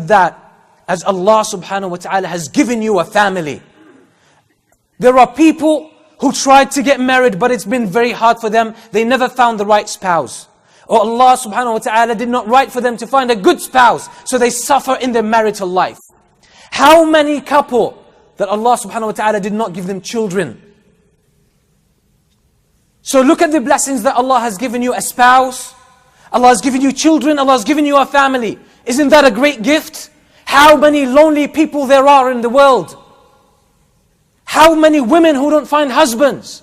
that as Allah subhanahu wa ta'ala has given you a family. There are people who tried to get married, but it's been very hard for them. They never found the right spouse. Or Allah subhanahu wa ta'ala did not write for them to find a good spouse, so they suffer in their marital life. How many couple that Allah subhanahu wa ta'ala did not give them children? So look at the blessings that Allah has given you: a spouse, Allah has given you children, Allah has given you a family. Isn't that a great gift? How many lonely people there are in the world? How many women who don't find husbands,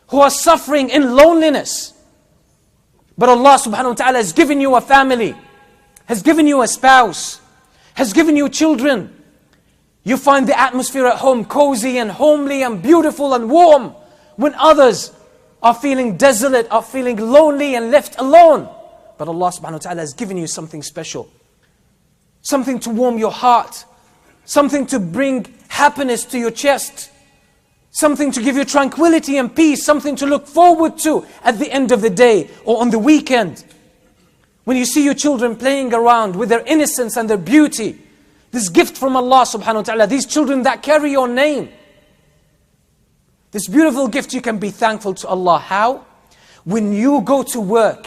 who are suffering in loneliness? But Allah subhanahu wa ta'ala has given you a family, has given you a spouse, has given you children. You find the atmosphere at home cozy and homely and beautiful and warm, when others are feeling desolate, are feeling lonely and left alone. But Allah subhanahu wa ta'ala has given you something special. Something to warm your heart. Something to bring happiness to your chest. Something to give you tranquility and peace. Something to look forward to at the end of the day or on the weekend. When you see your children playing around with their innocence and their beauty. This gift from Allah subhanahu wa ta'ala. These children that carry your name. This beautiful gift, you can be thankful to Allah. How? When you go to work,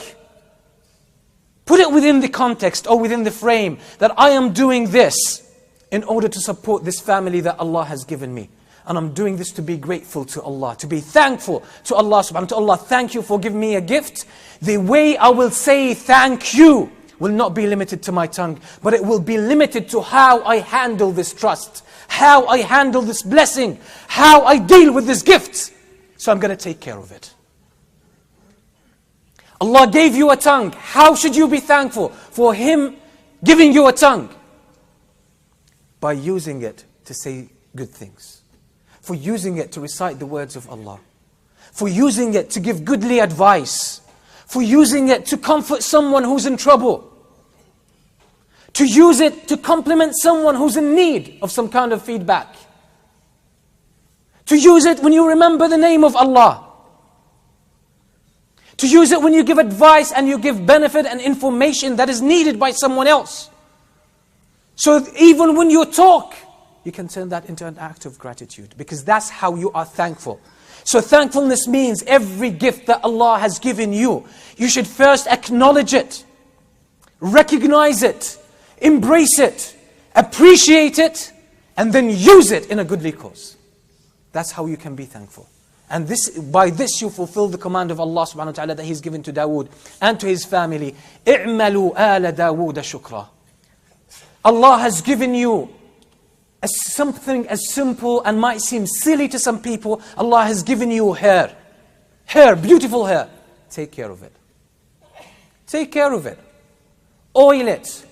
put it within the context or within the frame that I am doing this in order to support this family that Allah has given me. And I'm doing this to be grateful to Allah, to be thankful to Allah subhanahu wa ta'ala. Allah, thank you for giving me a gift. The way I will say thank you will not be limited to my tongue, but it will be limited to how I handle this trust, how I handle this blessing, how I deal with this gift. So I'm going to take care of it. Allah gave you a tongue. How should you be thankful for Him giving you a tongue? By using it to say good things. For using it to recite the words of Allah. For using it to give goodly advice. For using it to comfort someone who's in trouble. To use it to compliment someone who's in need of some kind of feedback. To use it when you remember the name of Allah. To use it when you give advice and you give benefit and information that is needed by someone else. So even when you talk, you can turn that into an act of gratitude, because that's how you are thankful. So thankfulness means every gift that Allah has given you, you should first acknowledge it, recognize it, embrace it, appreciate it, and then use it in a goodly cause. That's how you can be thankful. And by this you fulfill the command of Allah subhanahu wa ta'ala that He's given to Dawood and to his family. اِعْمَلُوا آلَ دَاوُودَ شُكْرًا. Allah has given you something as simple and might seem silly to some people. Allah has given you hair. Hair, beautiful hair. Take care of it. Take care of it. Oil it.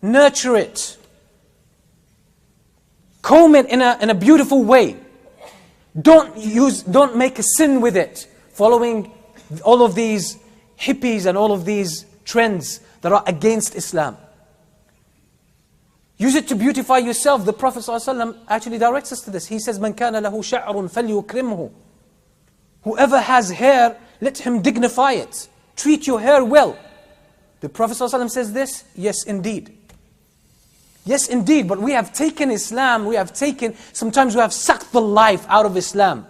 Nurture it. Comb it in a beautiful way. Don't make a sin with it, following all of these hippies and all of these trends that are against Islam. Use it to beautify yourself. The Prophet ﷺ actually directs us to this. He says, "Man kana lahu sha'run falyukrimhu." Whoever has hair, let him dignify it. Treat your hair well. The Prophet ﷺ says this? Yes, indeed. Yes, indeed, but we have taken Islam, sometimes we have sucked the life out of Islam.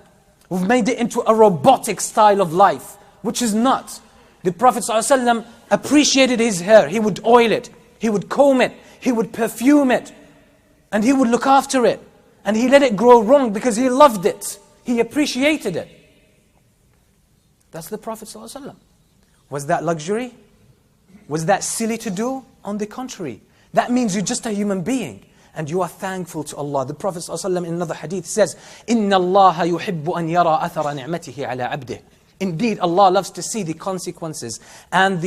We've made it into a robotic style of life, which is not. The Prophet ﷺ appreciated his hair. He would oil it, he would comb it, he would perfume it, and he would look after it. And he let it grow long because he loved it. He appreciated it. That's the Prophet ﷺ. Was that luxury? Was that silly to do? On the contrary. That means you're just a human being and you are thankful to Allah. The Prophet ﷺ in another hadith says, إِنَّ اللَّهَ يُحِبُّ أَنْ يَرَى أَثَرَ نِعْمَتِهِ عَلَى عَبْدِهِ. Indeed, Allah loves to see the consequences and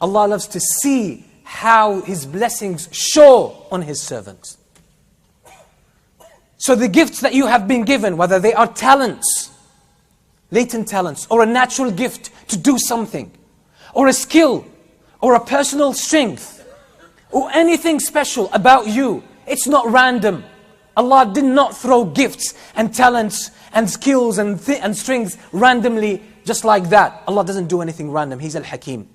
Allah loves to see how His blessings show on His servants. So the gifts that you have been given, whether they are talents, latent talents, or a natural gift to do something, or a skill, or a personal strength, or anything special about you, it's not random. Allah did not throw gifts and talents and skills and strengths randomly just like that. Allah doesn't do anything random. He's Al-Hakim.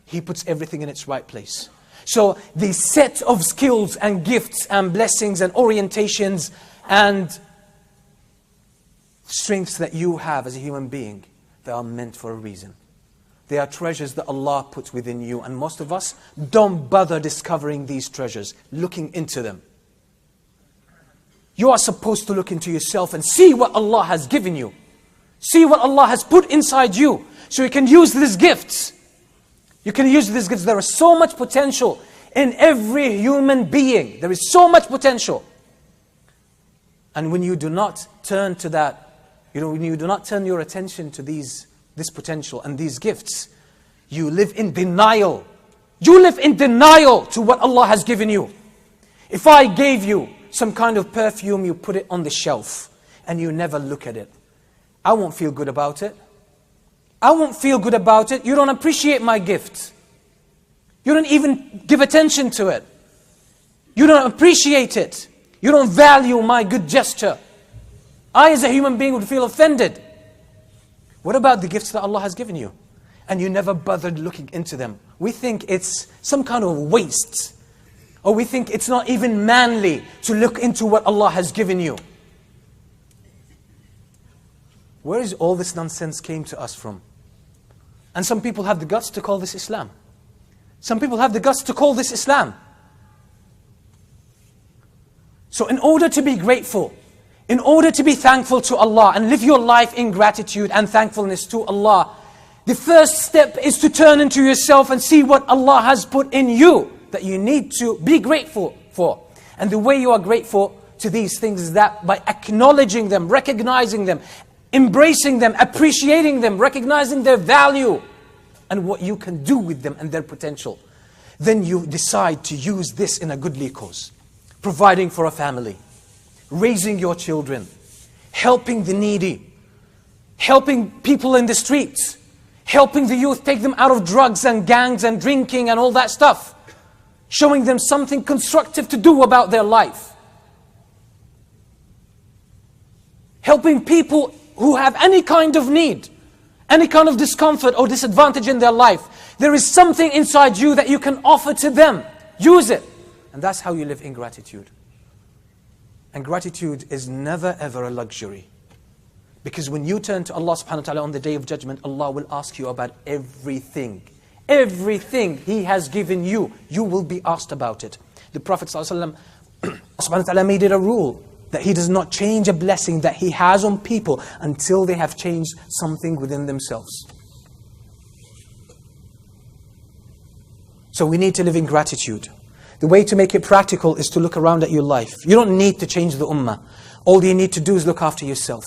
He puts everything in its right place. So the set of skills and gifts and blessings and orientations and strengths that you have as a human being, they are meant for a reason. They are treasures that Allah puts within you, and most of us don't bother discovering these treasures, looking into them. You are supposed to look into yourself and see what Allah has given you. See what Allah has put inside you, so you can use these gifts. You can use these gifts. There is so much potential in every human being. There is so much potential. And when you do not turn to that, when you do not turn your attention to this potential and these gifts, you live in denial. You live in denial to what Allah has given you. If I gave you some kind of perfume, you put it on the shelf and you never look at it, I won't feel good about it. I won't feel good about it. You don't appreciate my gift. You don't even give attention to it. You don't appreciate it. You don't value my good gesture. I as a human being would feel offended. What about the gifts that Allah has given you? And you never bothered looking into them. We think it's some kind of waste. Or we think it's not even manly to look into what Allah has given you. Where is all this nonsense came to us from? And some people have the guts to call this Islam. Some people have the guts to call this Islam. So in order to be grateful, in order to be thankful to Allah and live your life in gratitude and thankfulness to Allah, the first step is to turn into yourself and see what Allah has put in you that you need to be grateful for. And the way you are grateful to these things is that by acknowledging them, recognizing them, embracing them, appreciating them, recognizing their value and what you can do with them and their potential. Then you decide to use this in a goodly cause. Providing for a family, raising your children, helping the needy, helping people in the streets, helping the youth, take them out of drugs and gangs and drinking and all that stuff, showing them something constructive to do about their life, helping people who have any kind of need, any kind of discomfort or disadvantage in their life. There is something inside you that you can offer to them. Use it. And that's how you live in gratitude. And gratitude is never ever a luxury. Because when you turn to Allah subhanahu wa ta'ala on the Day of Judgment, Allah will ask you about everything. Everything He has given you, you will be asked about it. The Prophet ﷺ, subhanahu wa ta'ala made it a rule that He does not change a blessing that He has on people until they have changed something within themselves. So we need to live in gratitude. The way to make it practical is to look around at your life. You don't need to change the ummah. All you need to do is look after yourself.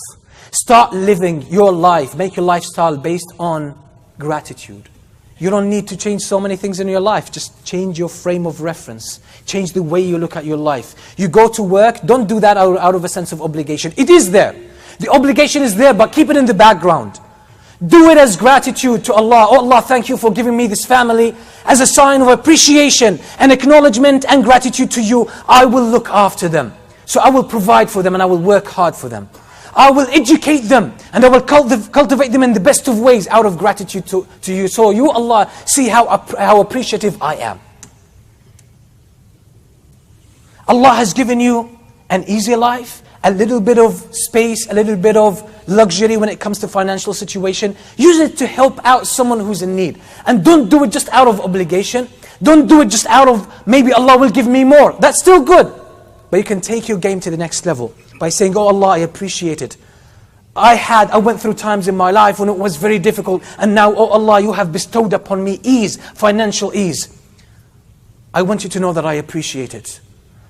Start living your life, make your lifestyle based on gratitude. You don't need to change so many things in your life. Just change your frame of reference. Change the way you look at your life. You go to work, don't do that out of a sense of obligation. It is there. The obligation is there, but keep it in the background. Do it as gratitude to Allah. Oh Allah, thank you for giving me this family. As a sign of appreciation and acknowledgement and gratitude to you, I will look after them. So I will provide for them and I will work hard for them. I will educate them and I will cultivate them in the best of ways out of gratitude to you. So you, Allah, see how appreciative I am. Allah has given you an easy life, a little bit of space, a little bit of luxury when it comes to financial situation. Use it to help out someone who's in need. And don't do it just out of obligation. Don't do it just out of, maybe Allah will give me more. That's still good. But you can take your game to the next level by saying, oh Allah, I appreciate it. I went through times in my life when it was very difficult. And now, oh Allah, you have bestowed upon me ease, financial ease. I want you to know that I appreciate it.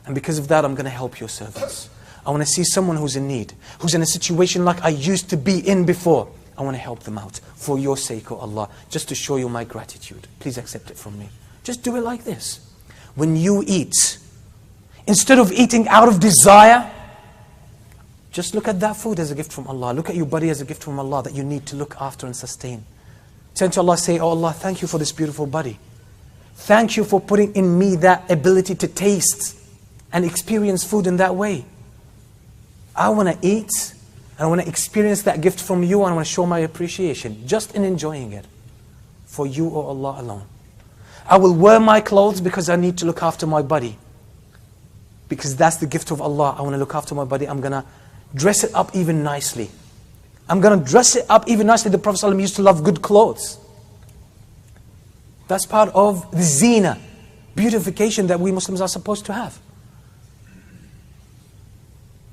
And because of that, I'm going to help your servants. I want to see someone who's in need, who's in a situation like I used to be in before. I want to help them out for your sake, oh Allah, just to show you my gratitude. Please accept it from me. Just do it like this. When you eat, instead of eating out of desire, just look at that food as a gift from Allah. Look at your body as a gift from Allah that you need to look after and sustain. Turn to Allah, say, oh Allah, thank you for this beautiful body. Thank you for putting in me that ability to taste and experience food in that way. I want to eat, and I want to experience that gift from you, and I want to show my appreciation just in enjoying it for you, O Allah, alone. I will wear my clothes because I need to look after my body. Because that's the gift of Allah. I want to look after my body. I'm going to dress it up even nicely. I'm going to dress it up even nicely. The Prophet ﷺ used to love good clothes. That's part of the zina, beautification that we Muslims are supposed to have.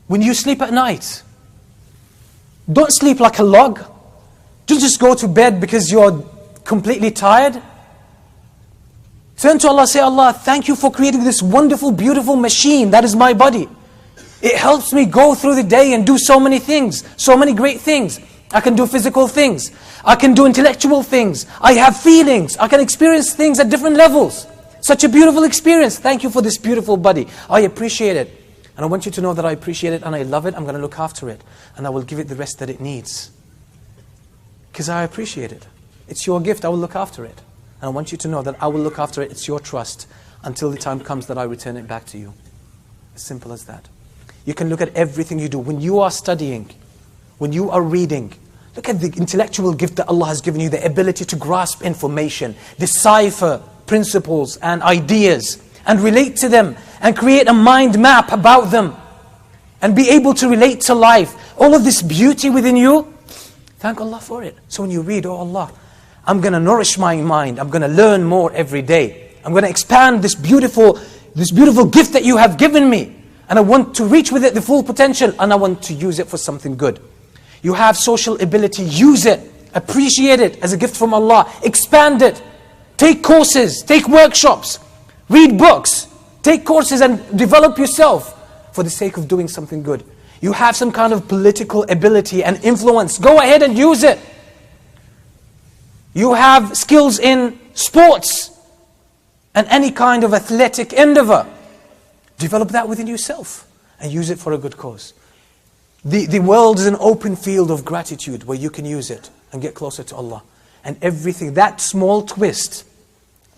When you sleep at night, don't sleep like a log. Don't just go to bed because you're completely tired. Turn to Allah, say, Allah, thank you for creating this wonderful, beautiful machine. That is my body. It helps me go through the day and do so many things, so many great things. I can do physical things. I can do intellectual things. I have feelings. I can experience things at different levels. Such a beautiful experience. Thank you for this beautiful body. I appreciate it. And I want you to know that I appreciate it and I love it. I'm going to look after it. And I will give it the rest that it needs. Because I appreciate it. It's your gift. I will look after it. And I want you to know that I will look after it. It's your trust until the time comes that I return it back to you. As simple as that. You can look at everything you do. When you are studying, when you are reading, look at the intellectual gift that Allah has given you, the ability to grasp information, decipher principles and ideas, and relate to them, and create a mind map about them, and be able to relate to life. All of this beauty within you, thank Allah for it. So when you read, oh Allah, I'm going to nourish my mind. I'm going to learn more every day. I'm going to expand this beautiful gift that you have given me. And I want to reach with it the full potential. And I want to use it for something good. You have social ability. Use it. Appreciate it as a gift from Allah. Expand it. Take courses. Take workshops. Read books. Take courses and develop yourself for the sake of doing something good. You have some kind of political ability and influence. Go ahead and use it. You have skills in sports and any kind of athletic endeavor. Develop that within yourself and use it for a good cause. The world is an open field of gratitude where you can use it and get closer to Allah. And everything, that small twist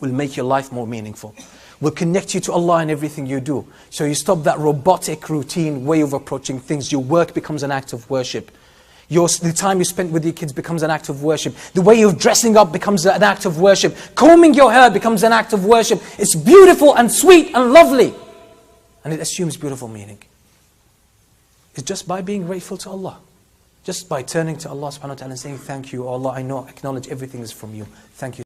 will make your life more meaningful. Will connect you to Allah in everything you do. So you stop that robotic, routine way of approaching things. Your work becomes an act of worship. The time you spend with your kids becomes an act of worship. The way you're dressing up becomes an act of worship. Combing your hair becomes an act of worship. It's beautiful and sweet and lovely. And it assumes beautiful meaning. It's just by being grateful to Allah. Just by turning to Allah subhanahu wa ta'ala and saying, thank you, Allah, I know, acknowledge everything is from you. Thank you.